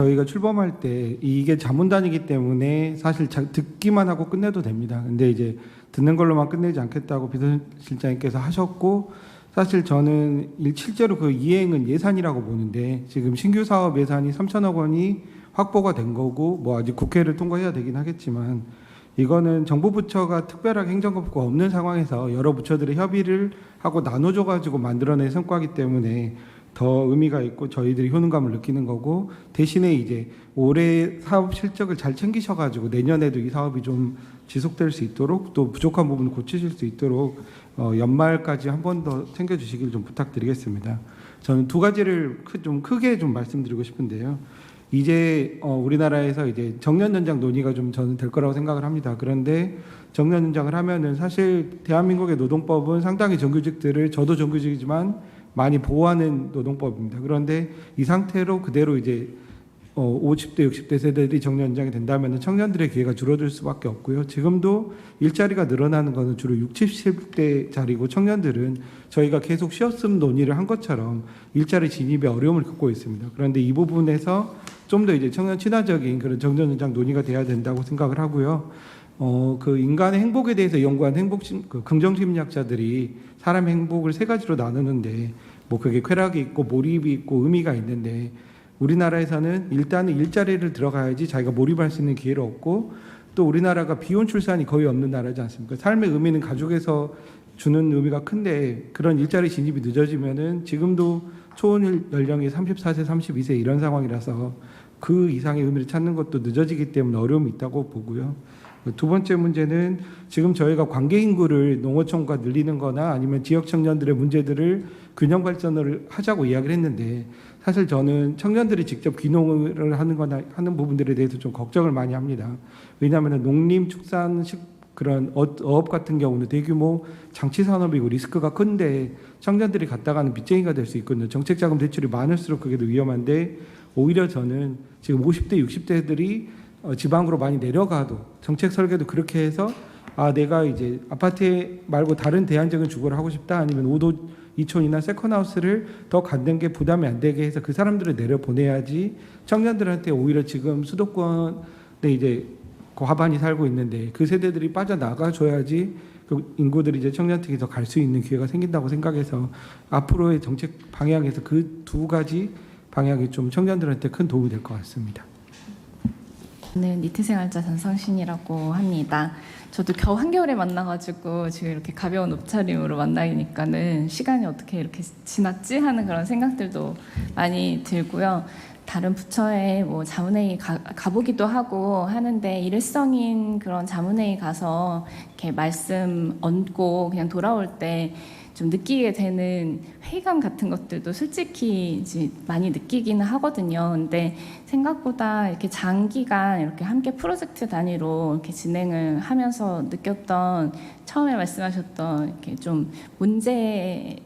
저희가 출범할 때 이게 자문단이기 때문에 사실 듣기만 하고 끝내도 됩니다. 근데 이제 듣는 걸로만 끝내지 않겠다고 비서실장님께서 하셨고, 사실 저는 실제로 그 이행은 예산이라고 보는데, 지금 신규 사업 예산이 3천억 원이 확보가 된 거고, 뭐 아직 국회를 통과해야 되긴 하겠지만, 이거는 정부 부처가 특별하게 행정권부가 없는 상황에서 여러 부처들의 협의를 하고 나눠줘 가지고 만들어낸 성과이기 때문에 더 의미가 있고 저희들이 효능감을 느끼는 거고, 대신에 이제 올해 사업 실적을 잘 챙기셔가지고 내년에도 이 사업이 좀 지속될 수 있도록, 또 부족한 부분을 고치실 수 있도록 연말까지 한 번 더 챙겨주시길 좀 부탁드리겠습니다. 저는 두 가지를 좀 크게 좀 말씀드리고 싶은데요. 이제 우리나라에서 이제 정년 연장 논의가 좀 저는 될 거라고 생각을 합니다. 그런데 정년 연장을 하면은 사실 대한민국의 노동법은 상당히 정규직들을, 저도 정규직이지만 많이 보호하는 노동법입니다. 그런데 이 상태로 그대로 이제 50대, 60대 세대들이 정년 연장이 된다면 청년들의 기회가 줄어들 수밖에 없고요. 지금도 일자리가 늘어나는 것은 주로 60, 70대짜리고, 청년들은 저희가 계속 쉬었음 논의를 한 것처럼 일자리 진입에 어려움을 겪고 있습니다. 그런데 이 부분에서 좀 더 이제 청년 친화적인 그런 정년 연장 논의가 돼야 된다고 생각을 하고요. 그 인간의 행복에 대해서 연구한 긍정심리학자들이 사람의 행복을 세 가지로 나누는데, 뭐 그게 쾌락이 있고 몰입이 있고 의미가 있는데, 우리나라에서는 일단은 일자리를 들어가야지 자기가 몰입할 수 있는 기회를 얻고, 또 우리나라가 비혼 출산이 거의 없는 나라지 않습니까? 삶의 의미는 가족에서 주는 의미가 큰데, 그런 일자리 진입이 늦어지면은 지금도 초혼 연령이 34세, 32세 이런 상황이라서 그 이상의 의미를 찾는 것도 늦어지기 때문에 어려움이 있다고 보고요. 두 번째 문제는 지금 저희가 관계 인구를 농어촌과 늘리는 거나 아니면 지역 청년들의 문제들을 균형 발전을 하자고 이야기를 했는데, 사실 저는 청년들이 직접 귀농을 하는 거나 하는 부분들에 대해서 좀 걱정을 많이 합니다. 왜냐하면 농림, 축산, 그런 어업 같은 경우는 대규모 장치 산업이고 리스크가 큰데 청년들이 갔다가는 빚쟁이가 될 수 있거든요. 정책자금 대출이 많을수록 그게 더 위험한데, 오히려 저는 지금 50대, 60대들이 지방으로 많이 내려가도 정책 설계도 그렇게 해서, 내가 이제 아파트 말고 다른 대안적인 주거를 하고 싶다, 아니면 5도 2촌이나 세컨하우스를 더 갖는 게 부담이 안 되게 해서 그 사람들을 내려보내야지, 청년들한테 오히려 지금 수도권에 이제 과반이 살고 있는데 그 세대들이 빠져나가 줘야지 그 인구들이 이제 청년층이 더 갈 수 있는 기회가 생긴다고 생각해서, 앞으로의 정책 방향에서 그 두 가지 방향이 좀 청년들한테 큰 도움이 될 것 같습니다. 저는 니트생활자 전성신이라고 합니다. 저도 겨우 한겨울에 만나가지고 지금 이렇게 가벼운 옷차림으로 만나니까는 시간이 어떻게 이렇게 지났지 하는 그런 생각들도 많이 들고요. 다른 부처에 뭐 자문회의 가보기도 하고 하는데, 일회성인 그런 자문회의 가서 이렇게 말씀 얹고 그냥 돌아올 때 좀 느끼게 되는 회의감 같은 것들도 솔직히 이제 많이 느끼기는 하거든요. 근데 생각보다 이렇게 장기간 이렇게 함께 프로젝트 단위로 이렇게 진행을 하면서 느꼈던, 처음에 말씀하셨던 이렇게 좀 문제에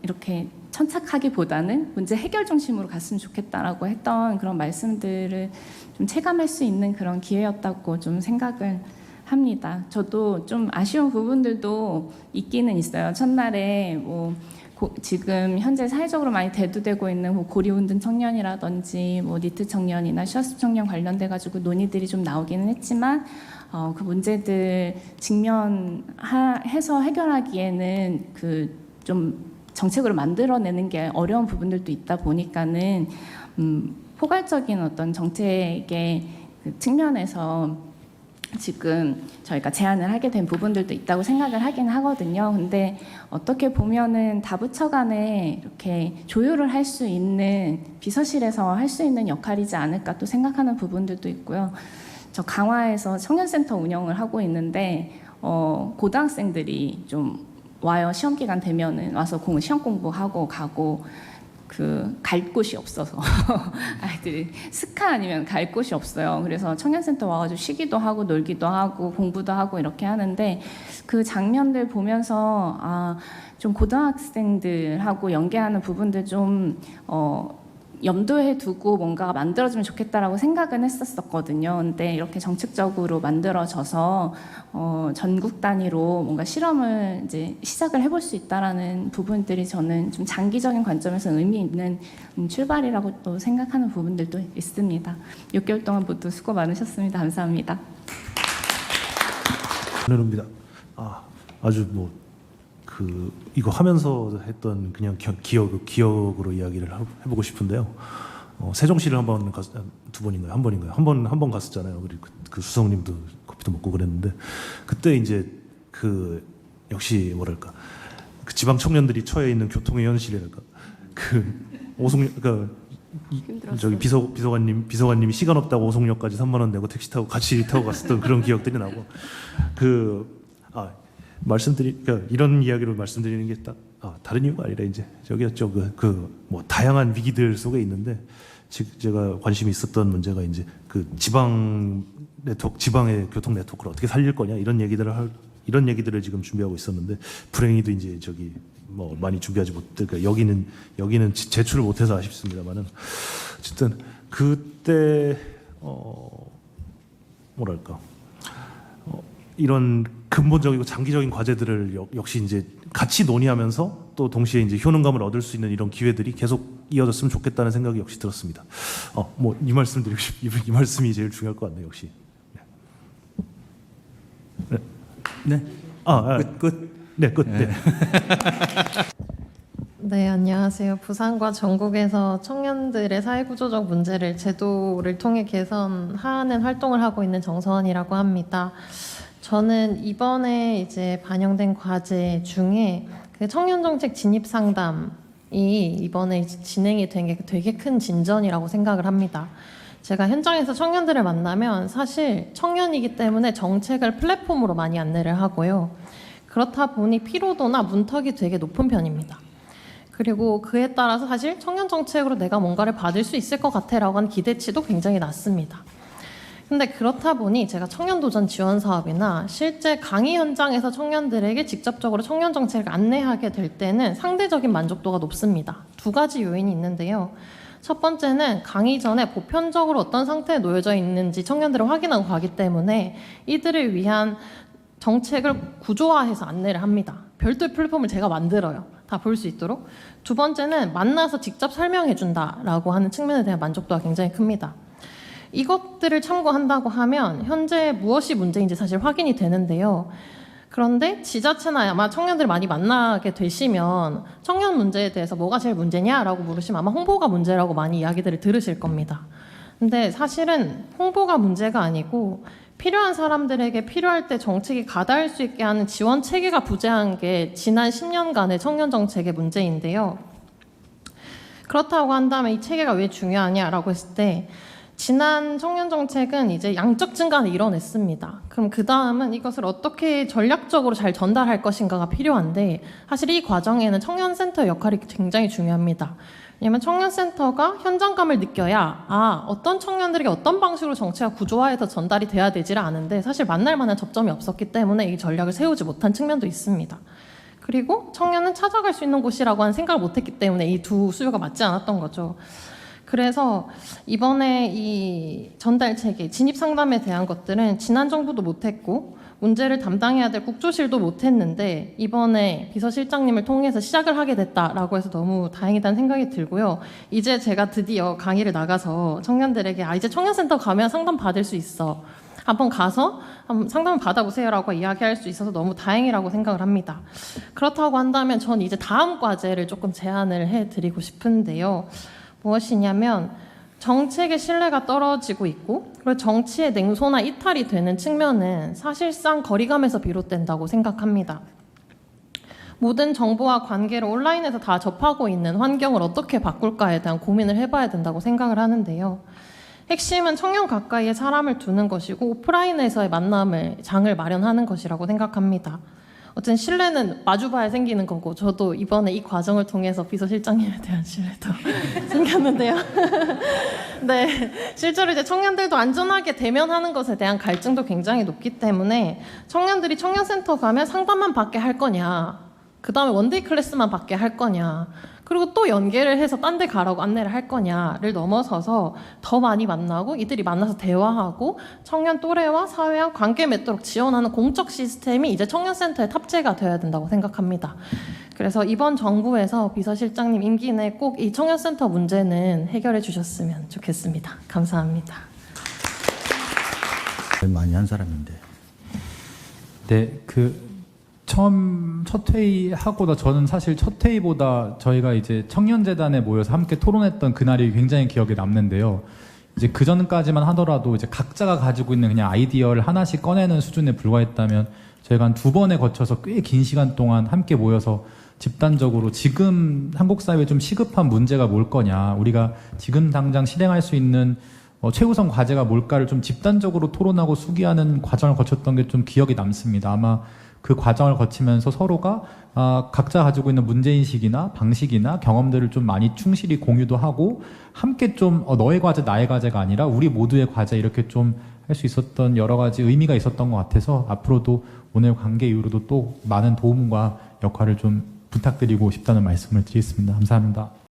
이렇게 천착하기보다는 문제 해결 중심으로 갔으면 좋겠다라고 했던 그런 말씀들을 좀 체감할 수 있는 그런 기회였다고 좀 생각을 합니다. 저도 좀 아쉬운 부분들도 있기는 있어요. 첫날에 뭐 지금 현재 사회적으로 많이 대두되고 있는 뭐 고리운동 청년이라든지 뭐 니트 청년이나 셔츠 청년 관련돼 가지고 논의들이 좀 나오기는 했지만, 그 문제들 직면해서 해결하기에는 그 좀 정책으로 만들어내는 게 어려운 부분들도 있다 보니까는 포괄적인 어떤 정책의 그 측면에서 지금 저희가 제안을 하게 된 부분들도 있다고 생각을 하긴 하거든요. 근데 어떻게 보면은 다부처 간에 이렇게 조율을 할 수 있는, 비서실에서 할 수 있는 역할이지 않을까 또 생각하는 부분들도 있고요. 저 강화에서 청년센터 운영을 하고 있는데, 고등학생들이 좀 와요. 시험 기간 되면은 와서 시험 공부하고 가고, 갈 곳이 없어서 아이들이 스카 아니면 갈 곳이 없어요. 그래서 청년센터 와가지고 쉬기도 하고 놀기도 하고 공부도 하고 이렇게 하는데, 그 장면들 보면서 좀 고등학생들하고 연계하는 부분들 좀 염두에 두고 뭔가 만들어지면 좋겠다라고 생각은 했었거든요. 근데 이렇게 정책적으로 만들어져서 전국 단위로 뭔가 실험을 이제 시작을 해볼 수 있다라는 부분들이 저는 좀 장기적인 관점에서 의미 있는 출발이라고 또 생각하는 부분들도 있습니다. 6개월 동안 모두 수고 많으셨습니다. 감사합니다. 전해롭니다. 아주 이거 하면서 했던 그냥 기억으로 이야기를 해보고 싶은데요. 세종시를 두 번인가요? 한 번인가요? 한 번 갔었잖아요. 그리고 그 수석님도 커피도 먹고 그랬는데 그때 이제 역시 뭐랄까 그 지방 청년들이 처해 있는 교통의 현실이랄까 저기 비서관님이 시간 없다고 오송역까지 3만 원 내고 택시 타고 같이 타고 갔었던 그런 기억들이 나고 그러니까 이런 이야기를 말씀드리는 게 다른 이유가 아니라 이제 저기였죠. 뭐 다양한 위기들 속에 있는데 제가 관심이 있었던 문제가 이제 그 지방의 교통 네트워크를 어떻게 살릴 거냐 이런 얘기들을 지금 준비하고 있었는데 불행히도 이제 뭐 많이 준비하지 그러니까 여기는 제출을 못해서 아쉽습니다만은 어쨌든 그때 뭐랄까 이런 근본적이고 장기적인 과제들을 역시 이제 같이 논의하면서 또 동시에 이제 효능감을 얻을 수 있는 이런 기회들이 계속 이어졌으면 좋겠다는 생각이 역시 들었습니다. 뭐 이 말씀이 제일 중요할 것 같네요, 역시. 네. 끝. 네, 끝. 네. 네, 안녕하세요. 부산과 전국에서 청년들의 사회구조적 문제를 제도를 통해 개선하는 활동을 하고 있는 정서원이라고 합니다. 저는 이번에 이제 반영된 과제 중에 그 청년정책 진입 상담이 이번에 이제 진행이 된 게 되게 큰 진전이라고 생각을 합니다. 제가 현장에서 청년들을 만나면 사실 청년이기 때문에 정책을 플랫폼으로 많이 안내를 하고요. 그렇다 보니 피로도나 문턱이 되게 높은 편입니다. 그리고 그에 따라서 사실 청년 정책으로 내가 뭔가를 받을 수 있을 것 같아라고 하는 기대치도 굉장히 낮습니다. 근데 그렇다 보니 제가 청년 도전 지원 사업이나 실제 강의 현장에서 청년들에게 직접적으로 청년 정책을 안내하게 될 때는 상대적인 만족도가 높습니다. 두 가지 요인이 있는데요. 첫 번째는 강의 전에 보편적으로 어떤 상태에 놓여져 있는지 청년들을 확인하고 가기 때문에 이들을 위한 정책을 구조화해서 안내를 합니다. 별도의 플랫폼을 제가 만들어요. 다 볼 수 있도록. 두 번째는 만나서 직접 설명해 준다라고 하는 측면에 대한 만족도가 굉장히 큽니다. 이것들을 참고한다고 하면 현재 무엇이 문제인지 사실 확인이 되는데요. 그런데 지자체나 아마 청년들 많이 만나게 되시면 청년 문제에 대해서 뭐가 제일 문제냐라고 물으시면 아마 홍보가 문제라고 많이 이야기들을 들으실 겁니다. 근데 사실은 홍보가 문제가 아니고 필요한 사람들에게 필요할 때 정책이 가닿을 수 있게 하는 지원 체계가 부재한 게 지난 10년간의 청년 정책의 문제인데요. 그렇다고 한다면 이 체계가 왜 중요하냐라고 했을 때 지난 청년 정책은 이제 양적 증가를 이뤄냈습니다. 그럼 그 다음은 이것을 어떻게 전략적으로 잘 전달할 것인가가 필요한데 사실 이 과정에는 청년센터의 역할이 굉장히 중요합니다. 왜냐하면 청년센터가 현장감을 느껴야 어떤 청년들에게 어떤 방식으로 정치가 구조화해서 전달이 돼야 되지를 않은데 사실 만날 만한 접점이 없었기 때문에 이 전략을 세우지 못한 측면도 있습니다. 그리고 청년은 찾아갈 수 있는 곳이라고 하는 생각을 못했기 때문에 이 두 수요가 맞지 않았던 거죠. 그래서 이번에 이 전달 체계, 진입 상담에 대한 것들은 지난 정부도 못했고 문제를 담당해야 될 국조실도 못했는데 이번에 비서실장님을 통해서 시작을 하게 됐다라고 해서 너무 다행이다는 생각이 들고요. 이제 제가 드디어 강의를 나가서 청년들에게 이제 청년센터 가면 상담 받을 수 있어. 한번 가서 한번 상담을 받아보세요라고 이야기할 수 있어서 너무 다행이라고 생각을 합니다. 그렇다고 한다면 전 이제 다음 과제를 조금 제안을 해드리고 싶은데요. 무엇이냐면 정책의 신뢰가 떨어지고 있고 그리고 정치의 냉소나 이탈이 되는 측면은 사실상 거리감에서 비롯된다고 생각합니다. 모든 정보와 관계를 온라인에서 다 접하고 있는 환경을 어떻게 바꿀까에 대한 고민을 해봐야 된다고 생각을 하는데요. 핵심은 청년 가까이에 사람을 두는 것이고 오프라인에서의 장을 마련하는 것이라고 생각합니다. 어쨌든 신뢰는 마주봐야 생기는 거고 저도 이번에 이 과정을 통해서 비서실장님에 대한 신뢰도 생겼는데요. 네, 실제로 이제 청년들도 안전하게 대면하는 것에 대한 갈증도 굉장히 높기 때문에 청년들이 청년센터 가면 상담만 받게 할 거냐, 그 다음에 원데이 클래스만 받게 할 거냐, 그리고 또 연계를 해서 딴 데 가라고 안내를 할 거냐를 넘어서서 더 많이 만나고 이들이 만나서 대화하고 청년 또래와 사회와 관계 맺도록 지원하는 공적 시스템이 이제 청년센터에 탑재가 되어야 된다고 생각합니다. 그래서 이번 정부에서 비서실장님 임기 내 꼭 이 청년센터 문제는 해결해 주셨으면 좋겠습니다. 감사합니다. 많이 한 사람인데. 네, 처음 첫 회의 하고도 저는 사실 첫 회의보다 저희가 이제 청년재단에 모여서 함께 토론했던 그날이 굉장히 기억에 남는데요. 이제 그 전까지만 하더라도 이제 각자가 가지고 있는 그냥 아이디어를 하나씩 꺼내는 수준에 불과했다면 저희가 한 2번에 거쳐서 꽤 긴 시간 동안 함께 모여서 집단적으로 지금 한국 사회에 좀 시급한 문제가 뭘 거냐, 우리가 지금 당장 실행할 수 있는 최우선 과제가 뭘까를 좀 집단적으로 토론하고 숙의하는 과정을 거쳤던 게 좀 기억이 남습니다. 아마 그 과정을 거치면서 서로가 각자 가지고 있는 문제인식이나 방식이나 경험들을 좀 많이 충실히 공유도 하고 함께 좀 너의 과제 나의 과제가 아니라 우리 모두의 과제 이렇게 좀 할 수 있었던 여러 가지 의미가 있었던 것 같아서 앞으로도 오늘 관계 이후로도 또 많은 도움과 역할을 좀 부탁드리고 싶다는 말씀을 드리겠습니다. 감사합니다.